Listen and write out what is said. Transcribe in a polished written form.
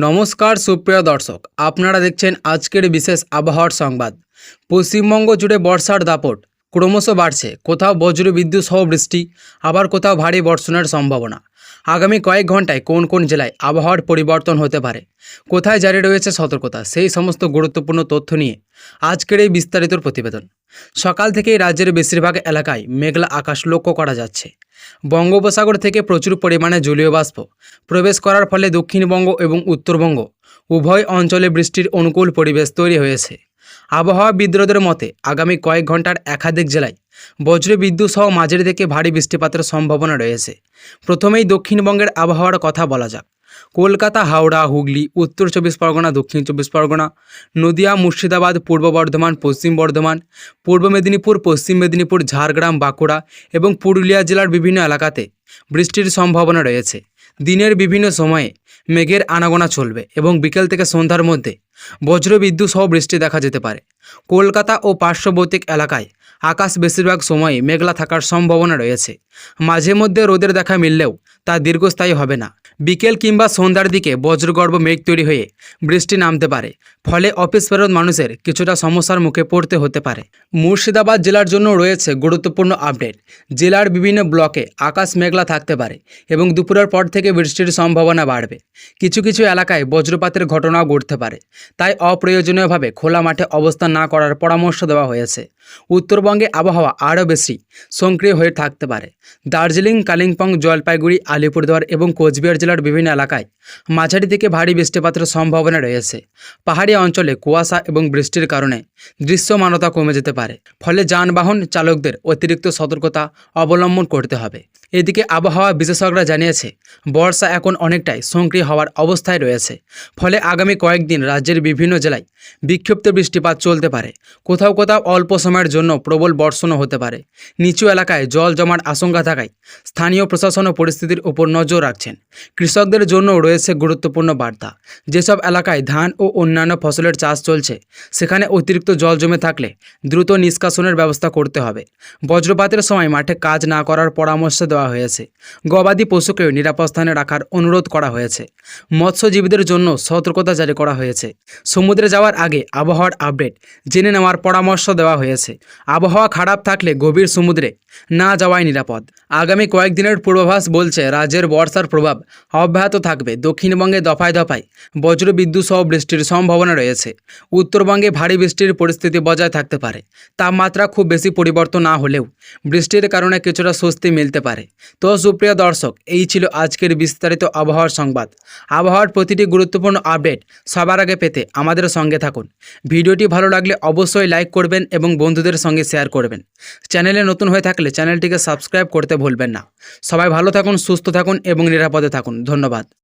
নমস্কার সুপ্রিয় দর্শক, আপনারা দেখছেন আজকের বিশেষ আবহাওয়ার সংবাদ। পশ্চিমবঙ্গ জুড়ে বর্ষার দাপট ক্রমশ বাড়ছে। কোথাও বজ্রবিদ্যুৎ সহ বৃষ্টি, আবার কোথাও ভারী বর্ষণের সম্ভাবনা। আগামী কয়েক ঘন্টায় কোন কোন জেলায় আবহাওয়ার পরিবর্তন হতে পারে, কোথায় জারি রয়েছে সতর্কতা, সেই সমস্ত গুরুত্বপূর্ণ তথ্য নিয়ে আজকের এই বিস্তারিত প্রতিবেদন। সকাল থেকেই রাজ্যের বেশিরভাগ এলাকায় মেঘলা আকাশ লক্ষ্য করা যাচ্ছে। বঙ্গোপসাগর থেকে প্রচুর পরিমাণে জলীয় বাষ্প প্রবেশ করার ফলে দক্ষিণবঙ্গ এবং উত্তরবঙ্গ উভয় অঞ্চলে বৃষ্টির অনুকূল পরিবেশ তৈরি হয়েছে। আবহাওয়াবিদদের মতে আগামী কয়েক ঘন্টার একাধিক জেলায় বজ্রবিদ্যুৎ সহ মাঝারি থেকে ভারী বৃষ্টিপাতের সম্ভাবনা রয়েছে। প্রথমেই দক্ষিণবঙ্গের আবহাওয়ার কথা বলা যাক। কলকাতা, হাওড়া, হুগলি, উত্তর চব্বিশ পরগনা, দক্ষিণ চব্বিশ পরগনা, নদিয়া, মুর্শিদাবাদ, পূর্ব বর্ধমান, পশ্চিম বর্ধমান, পূর্ব মেদিনীপুর, পশ্চিম মেদিনীপুর, ঝাড়গ্রাম, বাঁকুড়া এবং পুরুলিয়া জেলার বিভিন্ন এলাকাতে বৃষ্টির সম্ভাবনা রয়েছে। দিনের বিভিন্ন সময়ে মেঘের আনাগোনা চলবে এবং বিকেল থেকে সন্ধ্যার মধ্যে বজ্রবিদ্যুৎ সহ বৃষ্টি দেখা যেতে পারে। কলকাতা ও পার্শ্ববর্তী এলাকায় আকাশ বেশিরভাগ সময়ে মেঘলা থাকার সম্ভাবনা রয়েছে। মাঝে মধ্যে রোদের দেখা মিললেও তা দীর্ঘস্থায়ী হবে না। বিকেল কিংবা সন্ধ্যার দিকে বজ্রগর্ভ মেঘ তৈরি হয়ে বৃষ্টি নামতে পারে, ফলে অফিস ফেরত মানুষের কিছুটা সমস্যার মুখে পড়তে হতে পারে। মুর্শিদাবাদ জেলার জন্য রয়েছে গুরুত্বপূর্ণ আপডেট। জেলার বিভিন্ন ব্লকে আকাশ মেঘলা থাকতে পারে এবং দুপুরের পর থেকে বৃষ্টির সম্ভাবনা বাড়বে। কিছু কিছু এলাকায় বজ্রপাতের ঘটনাও ঘটতে পারে, তাই অপ্রয়োজনীয়ভাবে খোলা মাঠে অবস্থান না করার পরামর্শ দেওয়া হয়েছে। উত্তরবঙ্গে আবহাওয়া আরও বেশি সক্রিয় হয়ে থাকতে পারে। দার্জিলিং, কালিম্পং, জলপাইগুড়ি, আলিপুরদুয়ার এবং কোচবিহার জেলার বিভিন্ন এলাকায় মাঝারি থেকে ভারী বৃষ্টিপাতের সম্ভাবনা রয়েছে। পাহাড়ি অঞ্চলে কুয়াশা এবং বৃষ্টির কারণে দৃশ্যমানতা কমে যেতে পারে, ফলে যানবাহন চালকদের অতিরিক্ত সতর্কতা অবলম্বন করতে হবে। এদিকে আবহাওয়া বিশেষজ্ঞরা জানিয়েছে বর্ষা এখন অনেকটাই সক্রিয় হওয়ার অবস্থায় রয়েছে, ফলে আগামী কয়েকদিন রাজ্যের বিভিন্ন জেলায় বিক্ষিপ্ত বৃষ্টিপাত চলতে পারে। কোথাও কোথাও অল্প সময়ের জন্য প্রবল বর্ষণও হতে পারে। নিচু এলাকায় জল জমার আশঙ্কা থাকায় স্থানীয় প্রশাসনও পরিস্থিতির উপর নজর রাখছেন। কৃষকদের জন্য রয়েছে গুরুত্বপূর্ণ বার্তা। যেসব এলাকায় ধান ও অন্যান্য ফসলের চাষ চলছে, সেখানে অতিরিক্ত জল জমে থাকলে দ্রুত নিষ্কাশনের ব্যবস্থা করতে হবে। বজ্রপাতের সময় মাঠে কাজ না করার পরামর্শ দেওয়া হয়েছে। গবাদি পশুকেও নিরাপদ স্থানে রাখার অনুরোধ করা হয়েছে। মৎস্যজীবীদের জন্য সতর্কতা জারি করা হয়েছে। সমুদ্রে যাওয়ার আগে আবহাওয়ার আপডেট জেনে নেওয়ার পরামর্শ দেওয়া হয়েছে। আবহাওয়া খারাপ থাকলে গভীর সমুদ্রে না যাওয়াই নিরাপদ। আগামী কয়েকদিনের পূর্বাভাস বলছে রাজ্যের বর্ষার প্রভাব অব্যাহত থাকবে। দক্ষিণবঙ্গে দফায় দফায় বজ্রবিদ্যুৎ সহ বৃষ্টির সম্ভাবনা রয়েছে। উত্তরবঙ্গে ভারী বৃষ্টির পরিস্থিতি বজায় থাকতে পারে। তাপমাত্রা খুব বেশি পরিবর্তন না হলেও বৃষ্টির কারণে কিছুটা স্বস্তি মিলতে পারে। তো সুপ্রিয় দর্শক, এই ছিল আজকের বিস্তারিত আবহাওয়ার সংবাদ। আবহাওয়ার প্রতিটি গুরুত্বপূর্ণ আপডেট সবার আগে পেতে আমাদের সঙ্গে থাকুন। ভিডিওটি ভালো লাগলে অবশ্যই লাইক করবেন এবং বন্ধুদের সঙ্গে শেয়ার করবেন। চ্যানেলে নতুন হয়ে থাকলে চ্যানেলটিকে সাবস্ক্রাইব করতে ভুলবেন না। সবাই ভালো থাকুন, সুস্থ থাকুন এবং নিরাপদে থাকুন। ধন্যবাদ।